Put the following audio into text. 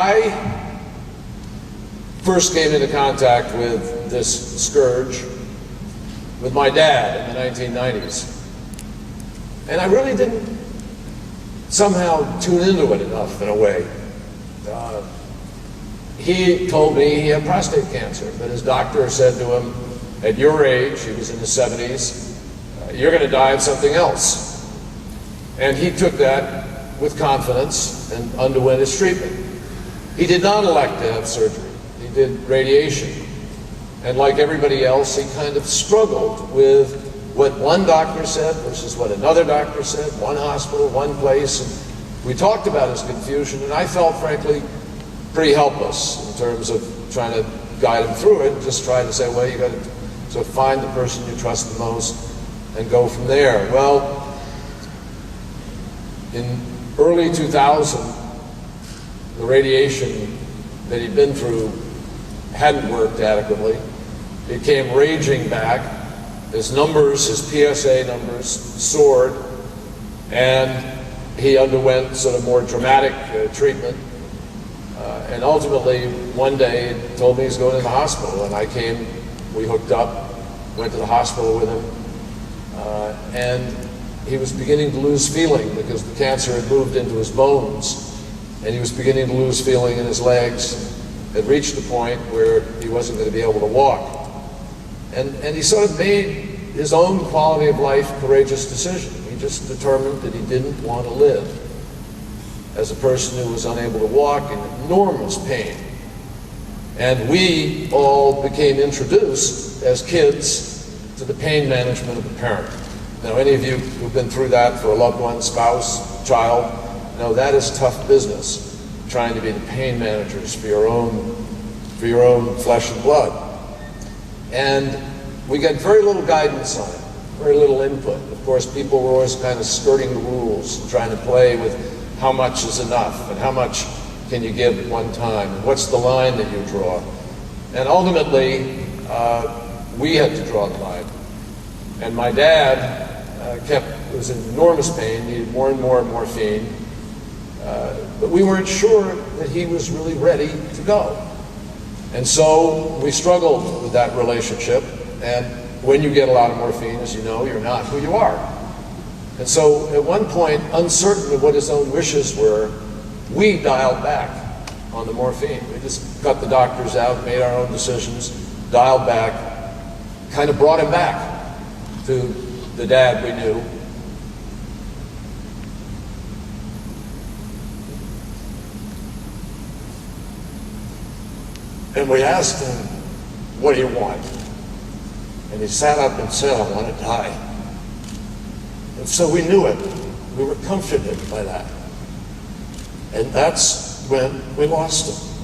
I first came into contact with this scourge with my dad in the 1990s. And I really didn't somehow tune into it enough in a way. He told me he had prostate cancer, but his doctor said to him, at your age, he was in his 70s, you're going to die of something else. And he took that with confidence and underwent his treatment. He did not elect to have surgery. He did radiation. And like everybody else, he kind of struggled with what one doctor said versus what another doctor said, one hospital, one place. And we talked about his confusion, and I felt, frankly, pretty helpless in terms of trying to guide him through it, and just trying to say, well, you got to sort of find the person you trust the most and go from there. Well, in early 2000, the radiation that he'd been through hadn't worked adequately. It came raging back. His numbers, his PSA numbers, soared, and he underwent sort of more dramatic treatment. And ultimately, one day, he told me he was going to the hospital, and I came, we hooked up, went to the hospital with him, and he was beginning to lose feeling because the cancer had moved into his bones, and he was beginning to lose feeling in his legs. Had reached the point where he wasn't going to be able to walk. And he sort of made his own quality of life courageous decision. He just determined that he didn't want to live as a person who was unable to walk, in enormous pain. And we all became introduced as kids to the pain management of a parent. Now, any of you who've been through that for a loved one, spouse, child, know that is tough business, trying to be the pain managers for your own flesh and blood. And we got very little guidance on it, very little input. Of course, people were always kind of skirting the rules and trying to play with how much is enough and how much can you give at one time, and what's the line that you draw. And ultimately, we had to draw the line. And my dad was in enormous pain, needed more and more morphine, but we weren't sure that he was really ready to go. And so we struggled with that relationship, and when you get a lot of morphine, as you know, you're not who you are. And so at one point, uncertain of what his own wishes were, we dialed back on the morphine. We just cut the doctors out, made our own decisions, dialed back, kind of brought him back to the dad we knew. And we asked him, what do you want? And he sat up and said, I want to die. And so we knew it. We were comforted by that. And that's when we lost him.